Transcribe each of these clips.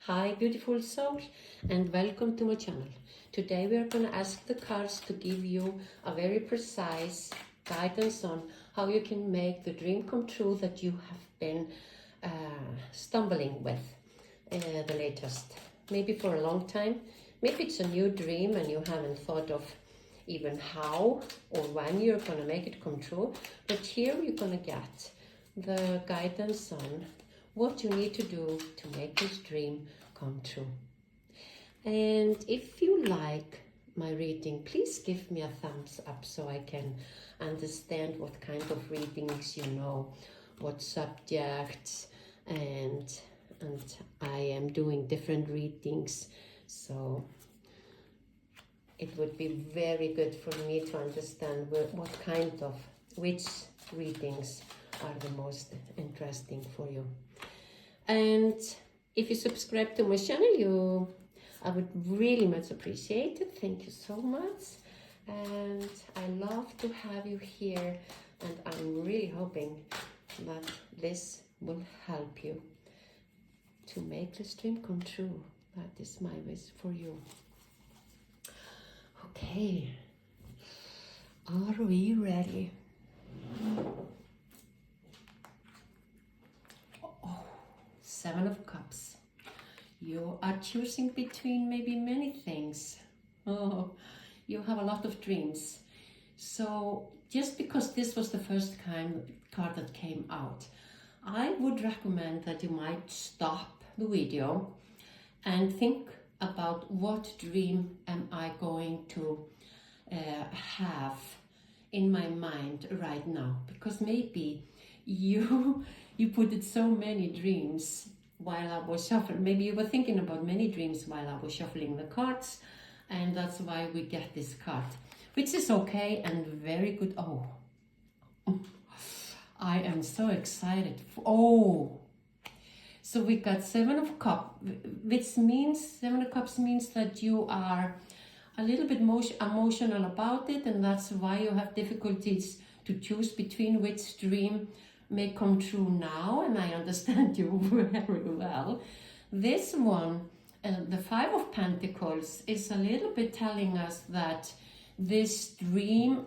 Hi beautiful soul, and welcome to my channel. Today we are going to ask the cards to give you a very precise guidance on how you can make the dream come true that you have been stumbling with the latest. Maybe for a long time, maybe it's a new dream and you haven't thought of even how or when you're going to make it come true. But here you're going to get the guidance on what you need to do to make this dream come true. And if you like my reading, please give me a thumbs up so I can understand what kind of readings you know, what subjects, and I am doing different readings, so it would be very good for me to understand which readings are the most interesting for you. And if you subscribe to my channel, I would really much appreciate it. Thank you so much. And I love to have you here, and I'm really hoping that this will help you to make this dream come true. That is my wish for you. Okay, are we ready? Seven of Cups. You are choosing between maybe many things. Oh, you have a lot of dreams. So just because this was the first card that came out, I would recommend that you might stop the video and think about what dream am I going to have in my mind right now, because maybe you put in so many dreams while I was shuffling. Maybe you were thinking about many dreams while I was shuffling the cards, and that's why we get this card, which is okay and very good. Oh, I am so excited. So we got Seven of Cups, which means Seven of Cups means that you are a little bit emotional about it, and that's why you have difficulties to choose between which dream may come true now, and I understand you very well. This one, the Five of Pentacles, is a little bit telling us that this dream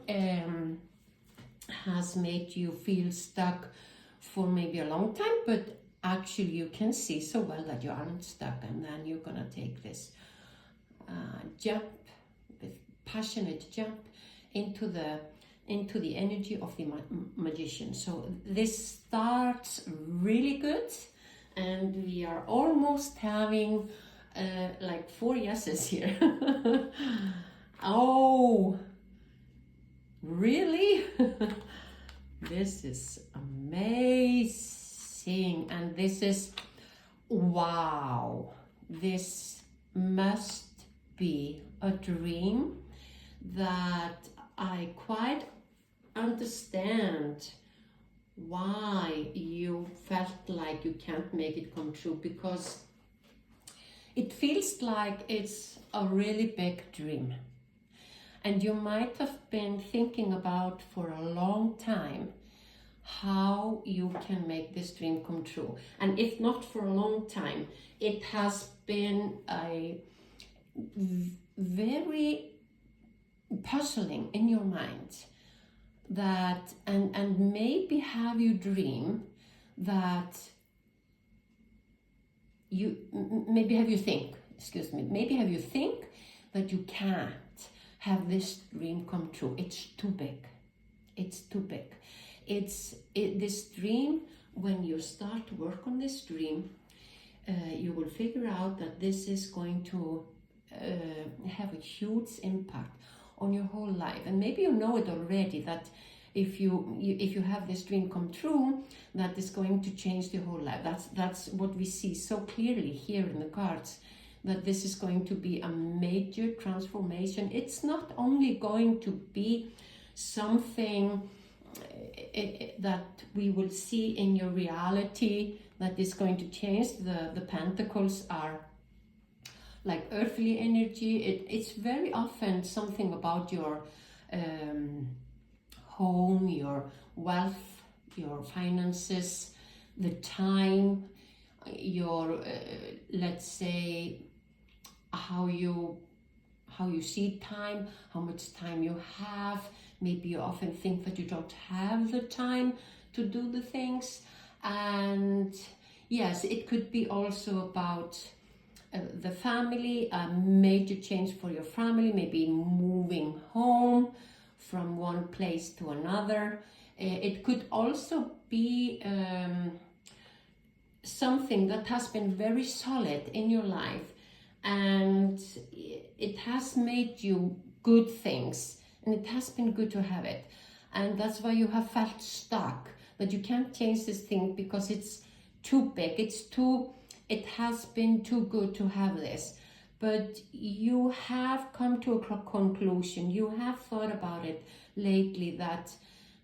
has made you feel stuck for maybe a long time, but actually you can see so well that you aren't stuck, and then you're gonna take this jump, with passionate jump into the energy of the magician. So this starts really good, and we are almost having like 4 yeses here. Oh, really? This is amazing, and this is, wow, this must be a dream that I quite understand why you felt like you can't make it come true, because it feels like it's a really big dream, and you might have been thinking about for a long time how you can make this dream come true. And if not for a long time, it has been a very puzzling in your mind, that and maybe have you dream that maybe have you think that you can't have this dream come true. It's too big. This dream, when you start to work on this dream, you will figure out that this is going to have a huge impact on your whole life. And maybe you know it already, that if you have this dream come true, that is going to change the whole life. That's what we see so clearly here in the cards, that this is going to be a major transformation. It's not only going to be something that we will see in your reality that is going to change. The pentacles are like earthly energy. It's very often something about your home, your wealth, your finances, the time, your let's say how you see time, how much time you have. Maybe you often think that you don't have the time to do the things. And yes, it could be also about the family, a major change for your family, maybe moving home from one place to another. It could also be something that has been very solid in your life, and it has made you good things, and it has been good to have it, and that's why you have felt stuck, that you can't change this thing because it's too big, it has been too good to have this. But you have come to a conclusion, you have thought about it lately, that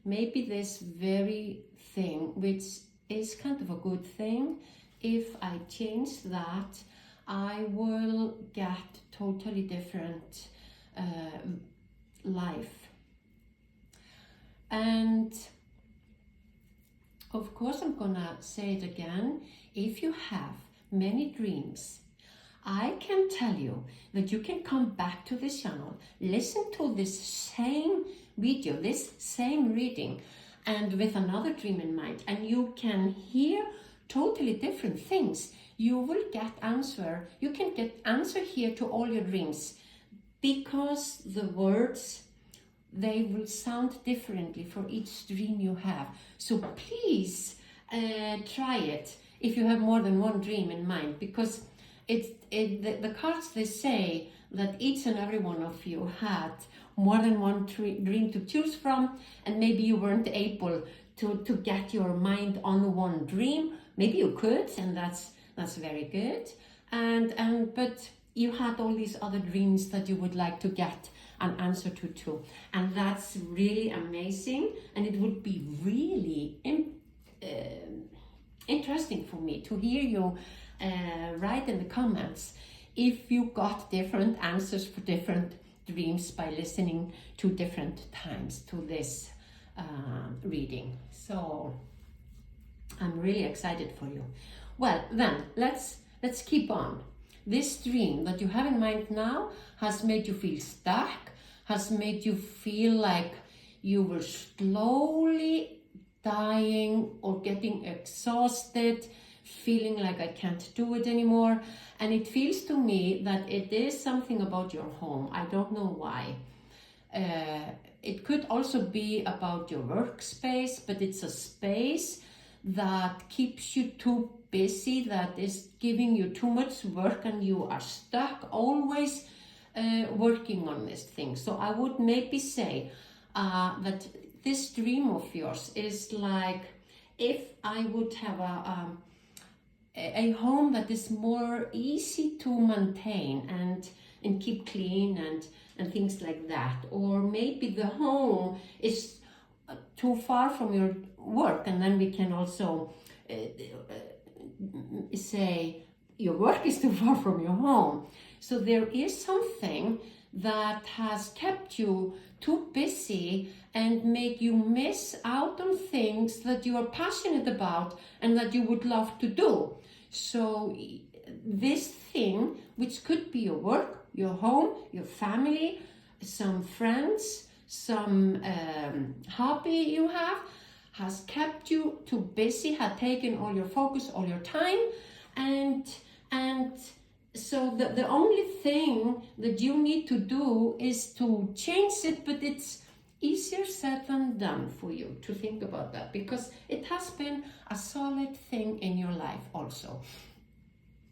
maybe this very thing, which is kind of a good thing, if I change that, I will get totally different life. And of course, I'm gonna say it again, if you have many dreams, I can tell you that you can come back to this channel, listen to this same video, this same reading, and with another dream in mind, and you can hear totally different things. You will get answer. You can get answer here to all your dreams, because the words, they will sound differently for each dream you have. So please try it if you have more than one dream in mind, because the cards, they say that each and every one of you had more than one dream to choose from, and maybe you weren't able to get your mind on one dream. Maybe you could, and that's very good. But you had all these other dreams that you would like to get an answer to too, and that's really amazing. And it would be really interesting for me to hear you write in the comments if you got different answers for different dreams by listening to different times to this reading. So I'm really excited for you. Well, then let's keep on. This dream that you have in mind now has made you feel stuck, has made you feel like you were slowly dying or getting exhausted, feeling like I can't do it anymore. And it feels to me that it is something about your home. I don't know why. It could also be about your workspace, but it's a space that keeps you too busy, that is giving you too much work, and you are stuck always working on this thing. So I would maybe say that this dream of yours is like if I would have a home that is more easy to maintain and keep clean and things like that. Or maybe the home is too far from your work, and then we can also say your work is too far from your home. So there is something that has kept you too busy and make you miss out on things that you are passionate about and that you would love to do. So this thing, which could be your work, your home, your family, some friends, some hobby you have, has kept you too busy, had taken all your focus, all your time, and so the only thing that you need to do is to change it, but it's easier said than done for you to think about that, because it has been a solid thing in your life also.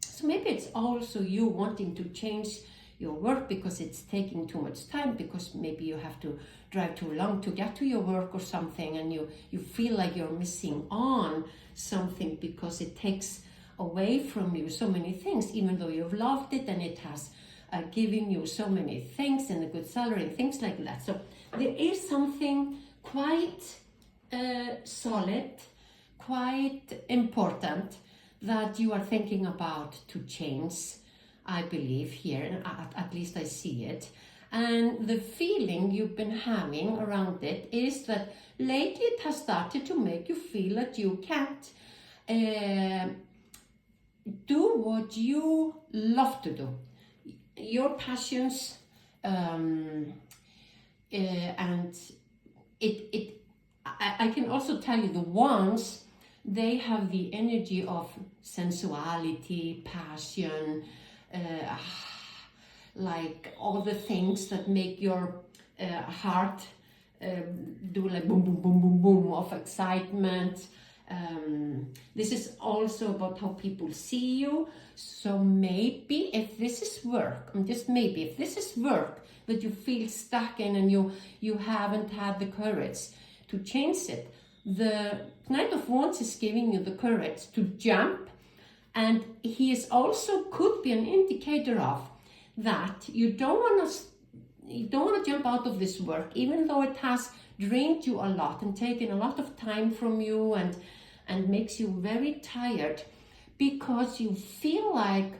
So maybe it's also you wanting to change your work because it's taking too much time, because maybe you have to drive too long to get to your work or something, and you feel like you're missing on something because it takes away from you so many things, even though you've loved it and it has given you so many things and a good salary and things like that. So there is something quite solid, quite important that you are thinking about to change, I believe here, at least I see it. And the feeling you've been having around it is that lately it has started to make you feel that you can't do what you love to do, your passions, and I can also tell you the ones, they have the energy of sensuality, passion, like all the things that make your heart do like boom, boom, boom, boom, boom of excitement. This is also about how people see you. So maybe if this is work, and just maybe if this is work that you feel stuck in and you haven't had the courage to change it, the Knight of Wands is giving you the courage to jump, and he is also could be an indicator of that you don't want to jump out of this work, even though it has drained you a lot and taken a lot of time from you and makes you very tired, because you feel like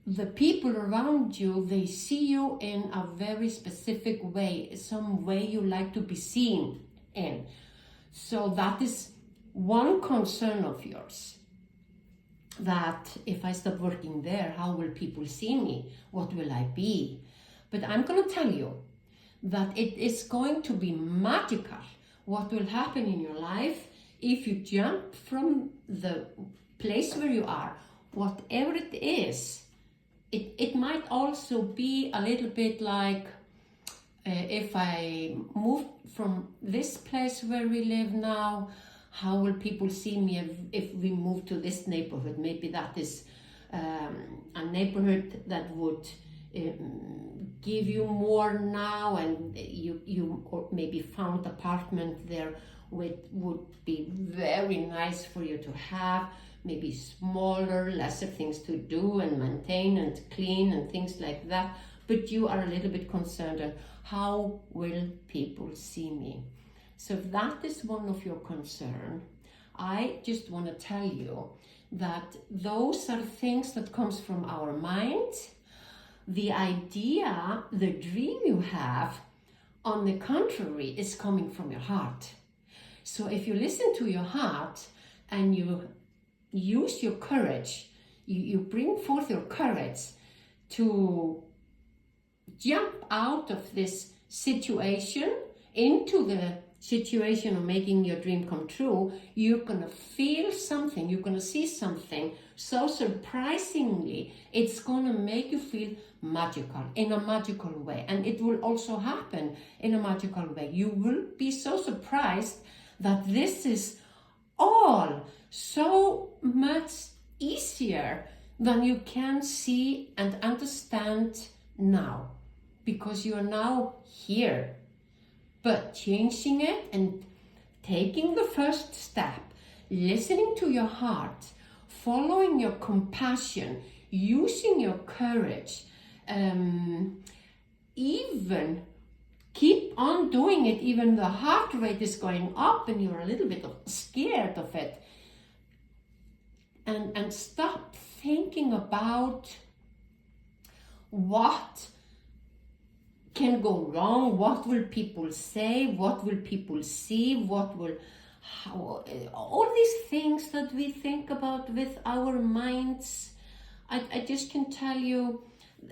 the people around you, they see you in a very specific way, some way you like to be seen in. So that is one concern of yours, that if I stop working there, how will people see me? What will I be? But I'm going to tell you that it is going to be magical what will happen in your life if you jump from the place where you are, whatever it is. It might also be a little bit like if I move from this place where we live now, how will people see me if we move to this neighborhood? Maybe that is a neighborhood that would give you more now, and you or maybe found apartment there would be very nice for you to have, maybe smaller, lesser things to do and maintain and clean and things like that. But you are a little bit concerned on how will people see me. So if that is one of your concern, I just want to tell you that those are things that comes from our mind. The idea, the dream you have, on the contrary, is coming from your heart. So if you listen to your heart and you use your courage, you bring forth your courage to jump out of this situation into the situation of making your dream come true, you're going to feel something, you're going to see something so surprisingly, it's going to make you feel magical, in a magical way. And it will also happen in a magical way. You will be so surprised that this is all so much easier than you can see and understand now, because you are now here. But changing it and taking the first step, listening to your heart, following your compassion, using your courage, even keep on doing it, even the heart rate is going up and you're a little bit scared of it. And stop thinking about what can go wrong, what will people say, what will people see, all these things that we think about with our minds. I just can tell you,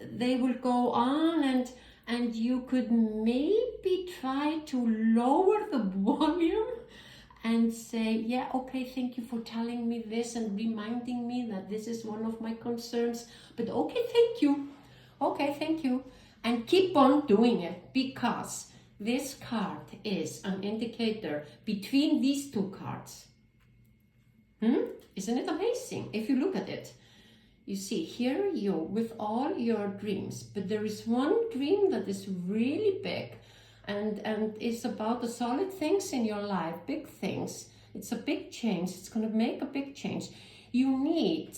they will go on, and you could maybe try to lower the volume and say, yeah, okay, thank you for telling me this and reminding me that this is one of my concerns, but okay, thank you. Okay, thank you. And keep on doing it, because this card is an indicator between these two cards. Isn't it amazing? If you look at it, you see, here are you with all your dreams, but there is one dream that is really big and it's about the solid things in your life, big things. It's a big change. It's going to make a big change. You need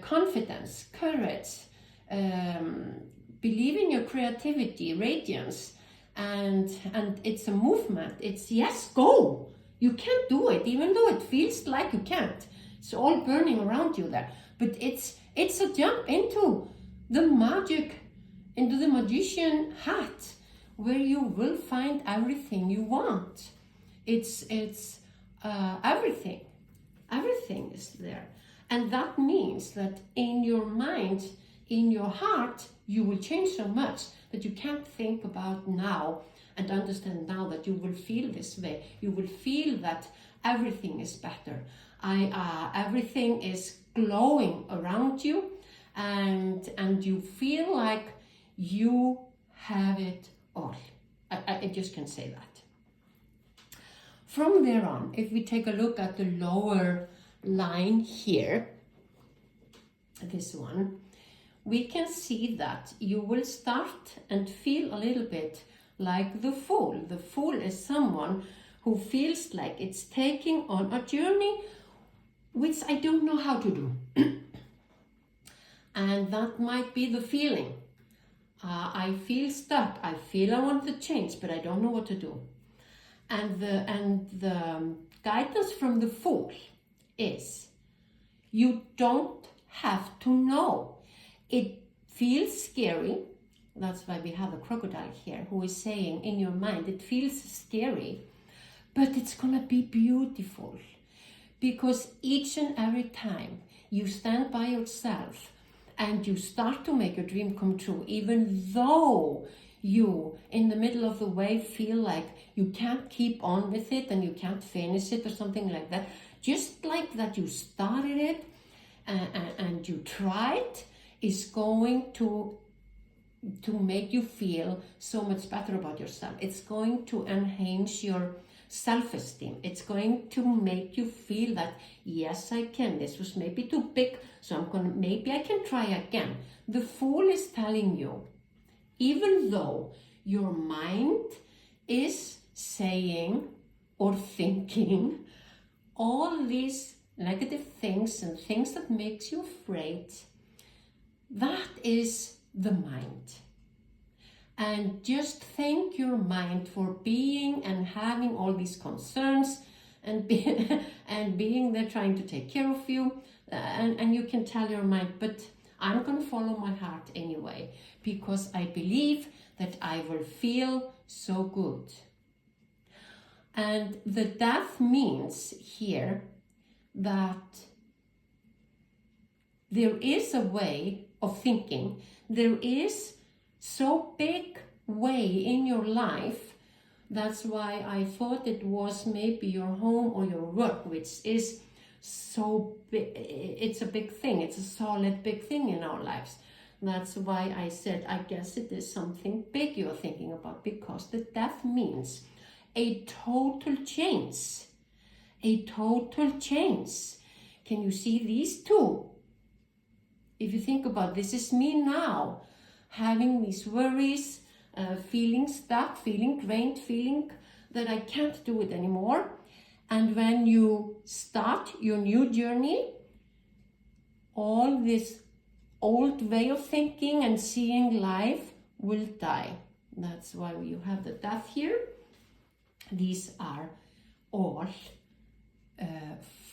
confidence, courage, believe in your creativity, radiance, and it's a movement. It's yes, go. You can't do it, even though it feels like you can't. It's all burning around you there. But it's a jump into the magic, into the magician hat, where you will find everything you want. It's everything is there. And that means that in your mind, in your heart, you will change so much that you can't think about now and understand now that you will feel this way. You will feel that everything is better. Everything is glowing around you, and you feel like you have it all. I just can say that. From there on, if we take a look at the lower line here, this one, we can see that you will start and feel a little bit like the Fool. The Fool is someone who feels like it's taking on a journey which I don't know how to do. And that might be the feeling. I feel stuck. I feel I want to change, but I don't know what to do. And the guidance from the Fool is, you don't have to know. It feels scary. That's why we have a crocodile here who is saying in your mind, it feels scary, but it's gonna be beautiful. Because each and every time you stand by yourself and you start to make your dream come true, even though you in the middle of the way feel like you can't keep on with it and you can't finish it or something like that, just like that you started it and you tried, is going to make you feel so much better about yourself. It's going to enhance your self-esteem. It's going to make you feel that, yes, I can. This was maybe too big, so maybe I can try again. The Fool is telling you, even though your mind is saying or thinking all these negative things and things that makes you afraid, that is the mind. And just thank your mind for being and having all these concerns and being there trying to take care of you. And you can tell your mind, but I'm going to follow my heart anyway, because I believe that I will feel so good. And the Death means here that there is a way of thinking. There is so big way in your life. That's why I thought it was maybe your home or your work, which is so big. It's a big thing. It's a solid big thing in our lives. That's why I said, I guess it is something big you're thinking about, because the Death means a total change. A total change. Can you see these two? If you think about this is me now, having these worries, feeling stuck, feeling drained, feeling that I can't do it anymore. And when you start your new journey, all this old way of thinking and seeing life will die. That's why you have the Death here. These are all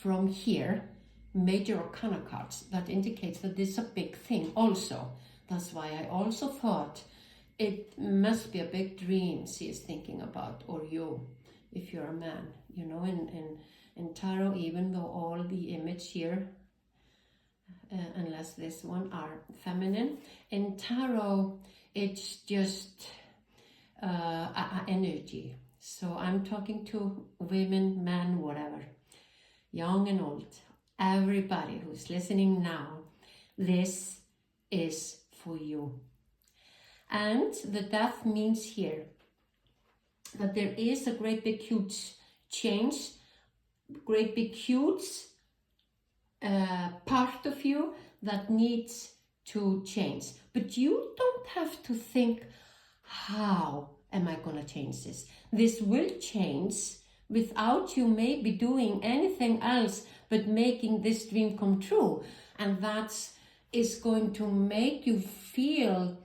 from here, major arcana cards that indicates that this is a big thing also. That's why I also thought it must be a big dream she is thinking about, or you, if you're a man. You know, in tarot, even though all the image here, unless this one, are feminine, in tarot it's just energy. So I'm talking to women, men, whatever, young and old, everybody who's listening now, this is for you. And the Death means here that there is a great big huge change, great big huge part of you that needs to change. But you don't have to think, how am I going to change this? This will change without you maybe doing anything else but making this dream come true. And that is going to make you feel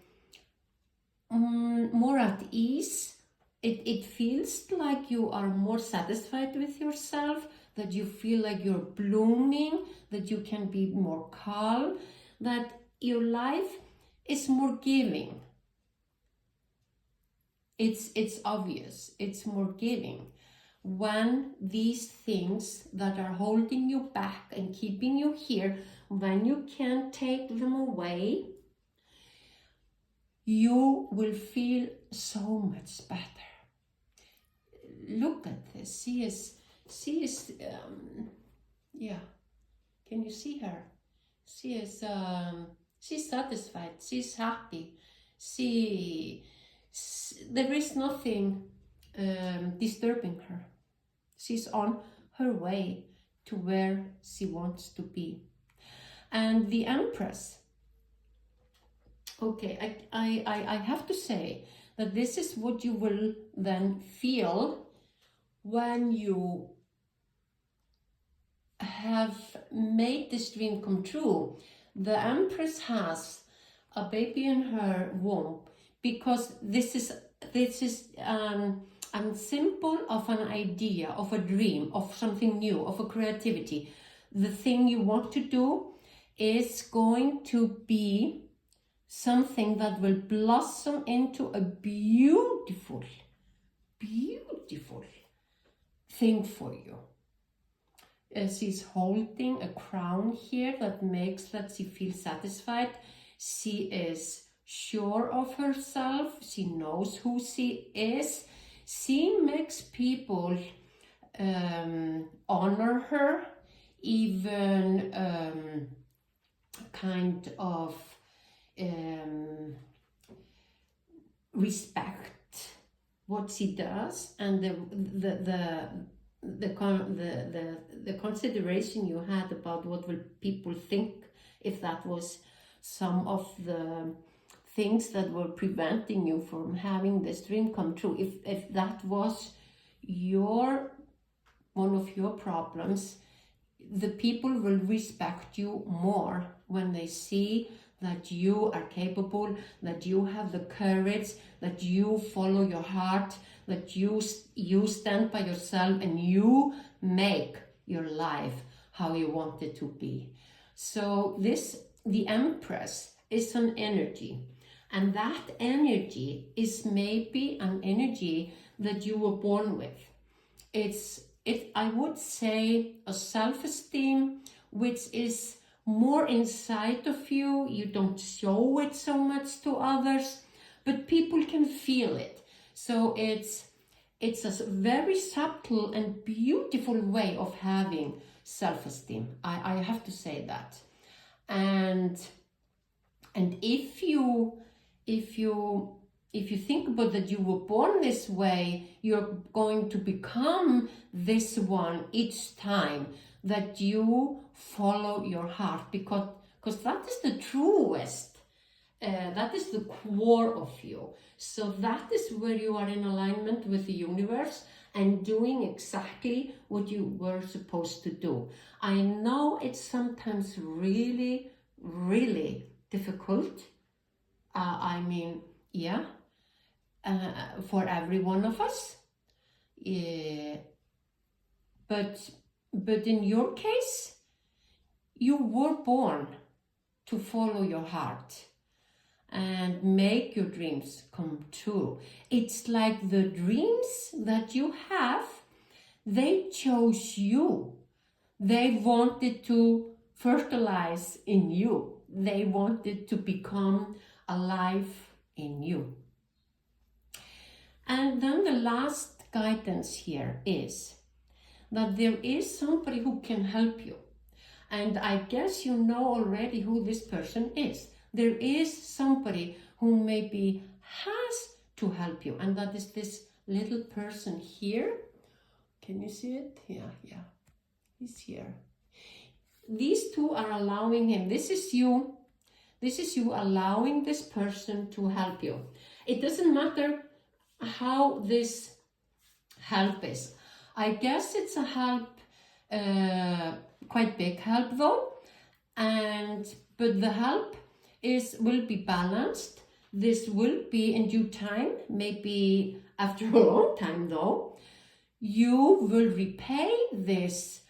more at ease. It feels like you are more satisfied with yourself, that you feel like you're blooming, that you can be more calm, that your life is more giving. It's obvious, it's more giving. when these things that are holding you back and keeping you here, when you can take them away, you will feel so much better. Look at this. She is, yeah. Can you see her? She is, she's satisfied. She's happy. There is nothing disturbing her. She's on her way to where she wants to be. And the Empress, okay, I have to say that this is what you will then feel when you have made this dream come true. The Empress has a baby in her womb because this is a symbol of an idea, of a dream, of something new, of a creativity. The thing you want to do is going to be something that will blossom into a beautiful, beautiful thing for you. She's holding a crown here that makes that she feels satisfied. She is sure of herself. She knows who she is. She makes people honor her, even kind of respect what she does, and the consideration you had about what will people think, if that was some of the things that were preventing you from having this dream come true, if that was one of your problems, the people will respect you more when they see that you are capable, that you have the courage, that you follow your heart, that you stand by yourself and you make your life how you want it to be. So the Empress is an energy, and that energy is maybe an energy that you were born with. I would say a self-esteem which is more inside of you. You don't show it so much to others, but people can feel it. So it's a very subtle and beautiful way of having self-esteem. I have to say that. And if you think about that you were born this way, you're going to become this one each time that you follow your heart, because that is the truest, that is the core of you. So that is where you are in alignment with the universe and doing exactly what you were supposed to do. I know it's sometimes really, really difficult. For every one of us. But in your case, you were born to follow your heart and make your dreams come true. It's like the dreams that you have, they chose you. They wanted to fertilize in you. They wanted to become alive in you. And then the last guidance here is that there is somebody who can help you. And I guess you know already who this person is. There is somebody who maybe has to help you, and that is this little person here. Can you see it? Yeah, he's here. These two are allowing him. This is you allowing this person to help you. It doesn't matter how this help is. I guess it's a help, quite big help though, but the help will be balanced. This will be in due time, maybe after a long time though. You will repay this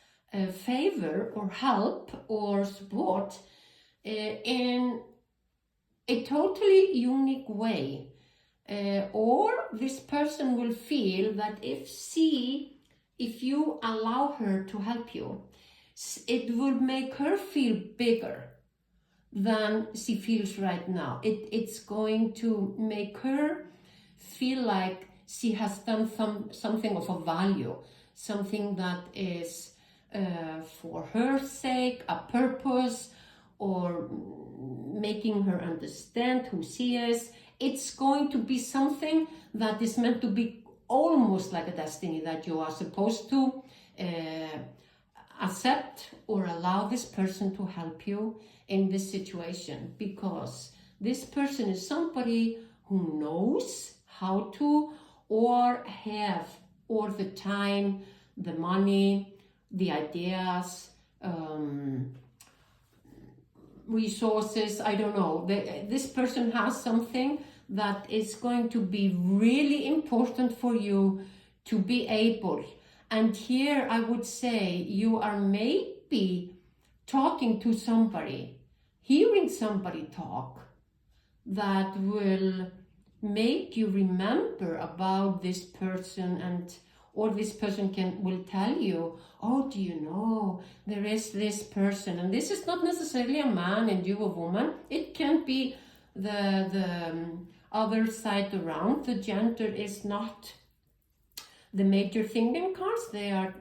favor or help or support in a totally unique way. Or this person will feel that if she if you allow her to help you, it will make her feel bigger than she feels right now. It's going to make her feel like she has done something of a value, something that is for her sake, a purpose, or making her understand who she is. It's going to be something that is meant to be almost like a destiny, that you are supposed to accept or allow this person to help you in this situation, because this person is somebody who knows how to, or have all the time, the money, the ideas, resources, I don't know. This person has something that is going to be really important for you to be able. And here I would say you are maybe talking to somebody, hearing somebody talk, that will make you remember about this person, and or this person will tell you, oh, do you know, there is this person, and this is not necessarily a man and you a woman. It can be the other side around. The gender is not the major thing in cards. They are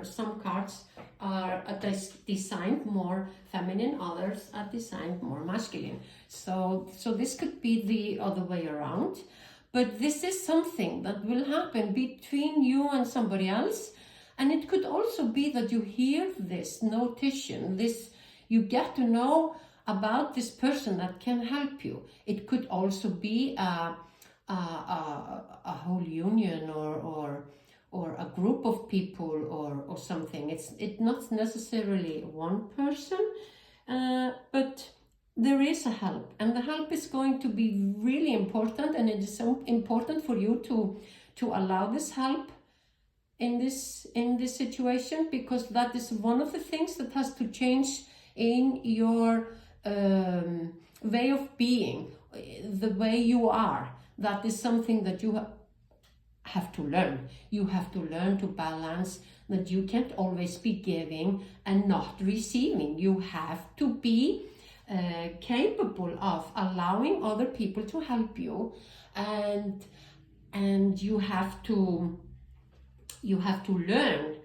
some cards are designed more feminine, others are designed more masculine. So this could be the other way around. But this is something that will happen between you and somebody else. And it could also be that you hear this notation, you get to know about this person that can help you. It could also be a whole union or a group of people or something. It's not necessarily one person, but there is a help, and the help is going to be really important, and it is so important for you to allow this help in this situation, because that is one of the things that has to change in your way of being, the way you are. That is something that you have to learn. You have to learn to balance, that you can't always be giving and not receiving. You have to be capable of allowing other people to help you, and you have to learn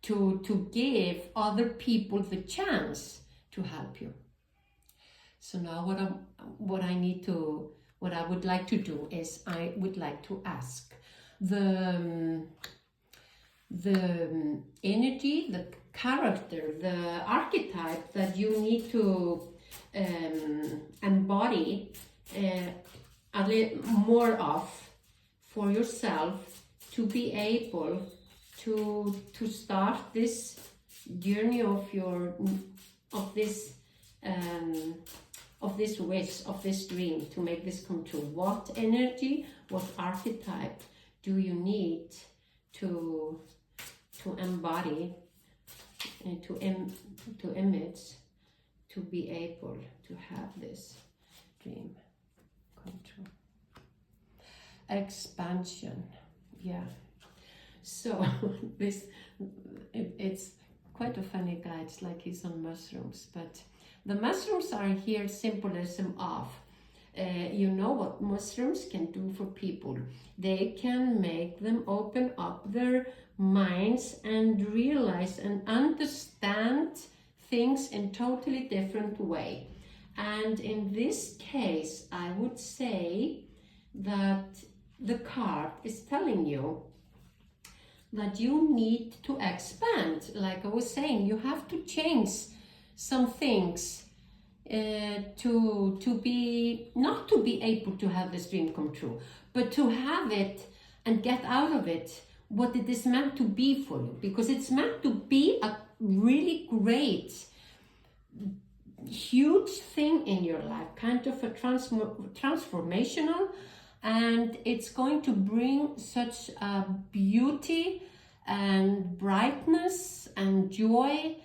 to give other people the chance to help you. So now what I would like to do is I would like to ask the energy, the character, the archetype that you need to embody a little more of for yourself, to be able to start this journey of this wish, of this dream, to make this come true. What energy, what archetype do you need to embody and to image, to be able to have this dream come true? Expansion, yeah. So it's quite a funny guy. It's like he's on mushrooms, but the mushrooms are here symbolism of, you know what mushrooms can do for people. They can make them open up their minds and realize and understand things in totally different way. And in this case, I would say that the card is telling you that you need to expand. Like I was saying, you have to change some things to be, not to be able to have this dream come true, but to have it and get out of it what it is meant to be for you, because it's meant to be a really great, huge thing in your life, kind of a transformational, and it's going to bring such a beauty and brightness and joy,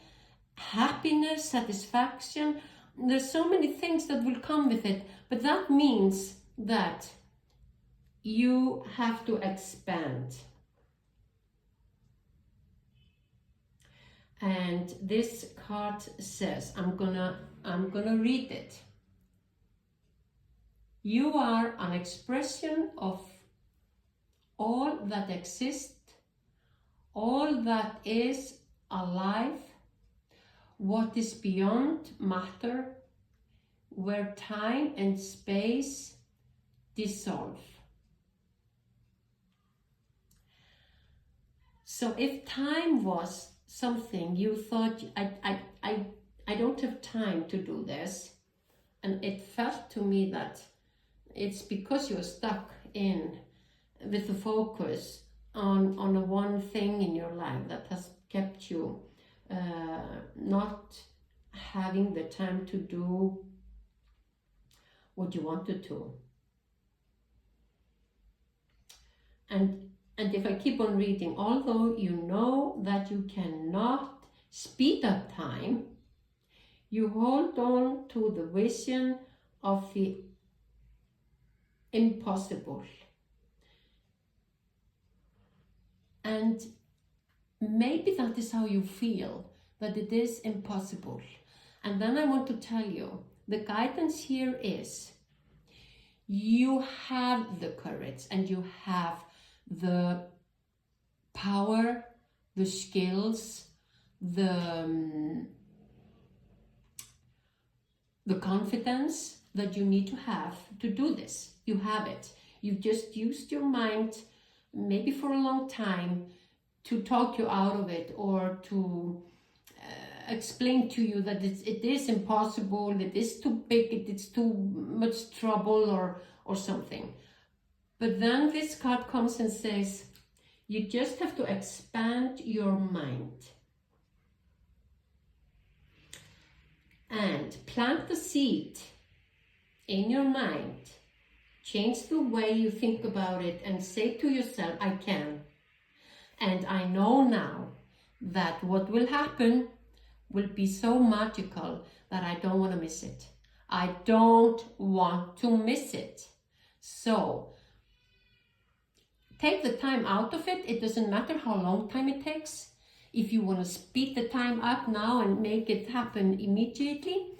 happiness, satisfaction. There's so many things that will come with it, but that means that you have to expand. And this card says, I'm gonna read it. You are an expression of all that exists, all that is alive, what is beyond matter, where time and space dissolve. So if time was something you thought, I don't have time to do this, and it felt to me that it's because you're stuck in with the focus on the one thing in your life that has kept you not having the time to do what you wanted to. And if I keep on reading, although you know that you cannot speed up time, you hold on to the vision of the impossible. And maybe that is how you feel, that it is impossible. And then I want to tell you, the guidance here is, you have the courage and you have the power, the skills, the confidence that you need to have to do this. You have it. You've just used your mind, maybe for a long time, to talk you out of it, or to explain to you that it is impossible, it is too big, it's too much trouble, or something. But then this card comes and says, you just have to expand your mind and plant the seed in your mind. Change the way you think about it and say to yourself, I can. And I know now that what will happen will be so magical that I don't want to miss it. I don't want to miss it. So take the time out of it. It doesn't matter how long time it takes. If you want to speed the time up now and make it happen immediately,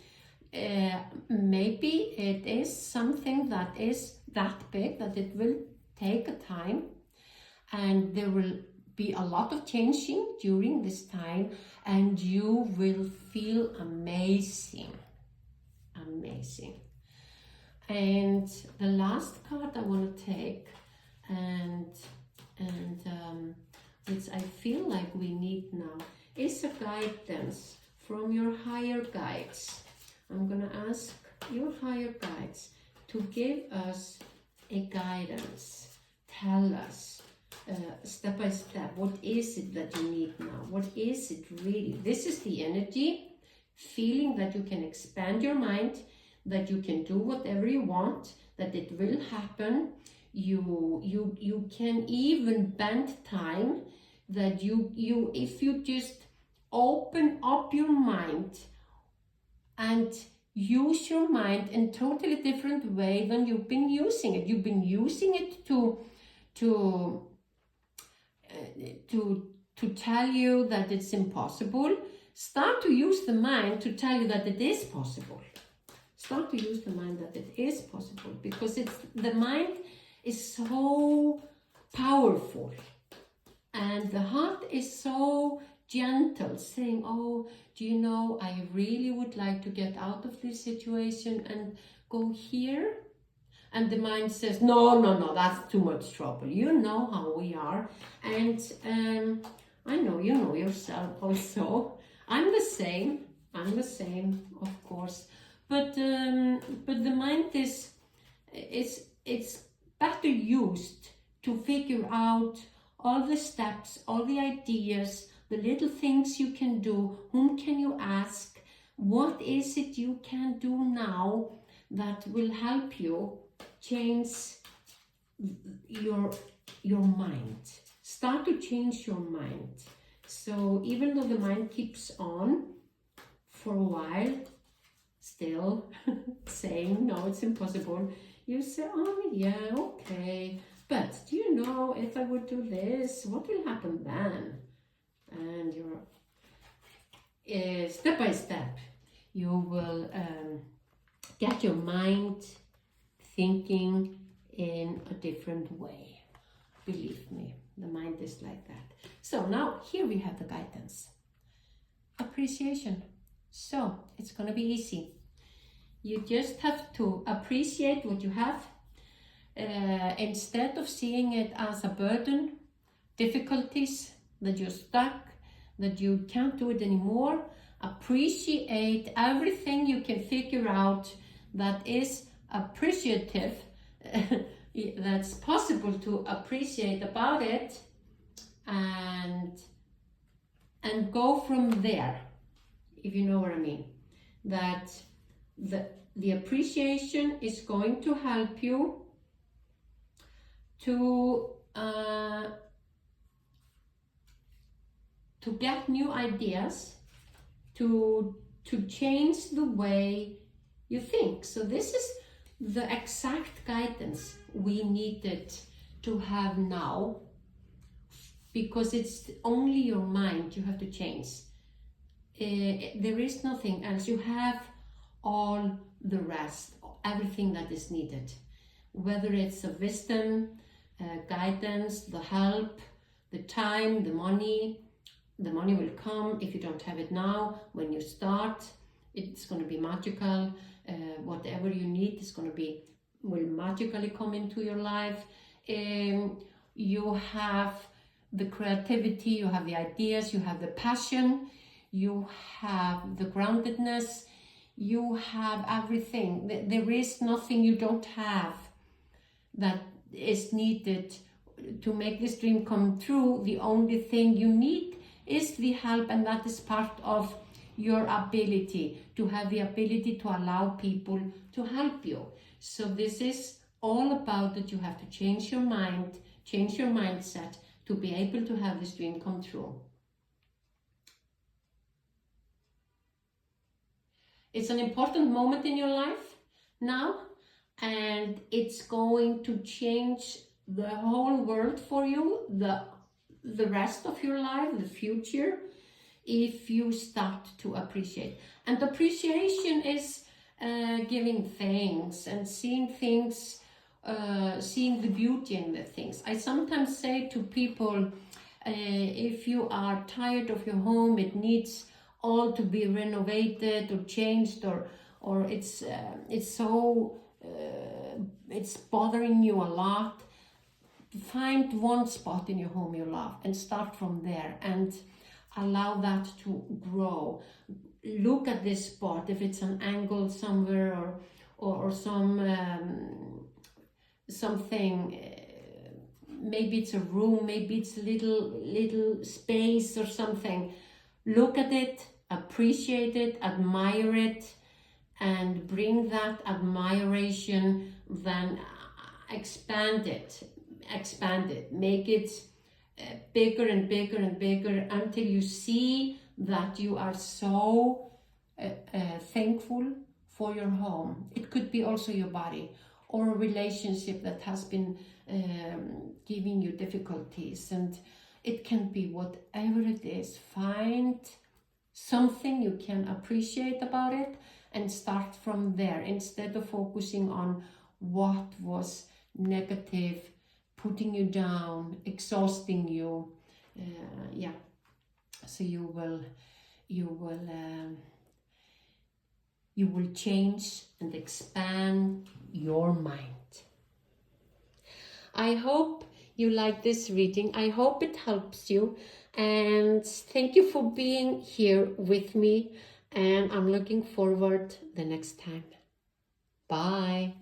maybe it is something that is that big that it will take a time, and there will be a lot of changing during this time, and you will feel amazing. And the last card I want to take, and which I feel like we need now, is a guidance from your higher guides. I'm gonna ask your higher guides to give us a guidance. Tell us step by step, what is it that you need now? What is it really? This is the energy, feeling that you can expand your mind, that you can do whatever you want, that it will happen. You can even bend time, that you if you just open up your mind and use your mind in a totally different way than you've been using it. You've been using it to tell you that it's impossible. Start to use the mind to tell you that it is possible. Start to use the mind that it is possible, because the mind is so powerful, and the heart is so gentle, saying, oh, do you know, I really would like to get out of this situation and go here. And the mind says, no, that's too much trouble. You know how we are. And I know you know yourself also. I'm the same, of course. But the mind it's better used to figure out all the steps, all the ideas, the little things you can do. Whom can you ask? What is it you can do now that will help you change your mind? Start to change your mind. So even though the mind keeps on for a while, still saying, no, it's impossible, you say, oh yeah, okay, but do you know, if I would do this, what will happen then? And step by step, you will get your mind thinking in a different way. Believe me, the mind is like that. So now here we have the guidance. Appreciation. So it's going to be easy. You just have to appreciate what you have. Instead of seeing it as a burden, difficulties, that you're stuck, that you can't do it anymore, appreciate everything you can figure out that is appreciative, that's possible to appreciate about it, and go from there, if you know what I mean. That the appreciation is going to help you to get new ideas, to change the way you think. So this is the exact guidance we needed to have now, because it's only your mind you have to change. There is nothing else. You have all the rest, everything that is needed, whether it's the wisdom, guidance, the help, the time, the money. The money will come if you don't have it now. When you start, it's going to be magical. Whatever you need is going to will magically come into your life. You have the creativity, you have the ideas, you have the passion, you have the groundedness, you have everything. There is nothing you don't have that is needed to make this dream come true. The only thing you need is the help, and that is part of your ability, to have the ability to allow people to help you. So this is all about that you have to change your mind, change your mindset to be able to have this dream come true. It's an important moment in your life now, and it's going to change the whole world for you, the rest of your life, the future, if you start to appreciate. And appreciation is giving thanks and seeing things, seeing the beauty in the things. I sometimes say to people, if you are tired of your home, it needs all to be renovated or changed, or it's so it's bothering you a lot, find one spot in your home you love and start from there and allow that to grow. Look at this spot, if it's an angle somewhere or something, maybe it's a room, maybe it's a little space or something. Look at it, appreciate it, admire it, and bring that admiration, then expand it, make it bigger and bigger and bigger until you see that you are so thankful for your home. It could be also your body or a relationship that has been giving you difficulties, and it can be whatever it is. Find something you can appreciate about it and start from there, instead of focusing on what was negative, putting you down, exhausting you. So you will change and expand your mind. I hope you like this reading. I hope it helps you, and thank you for being here with me, and I'm looking forward the next time. Bye.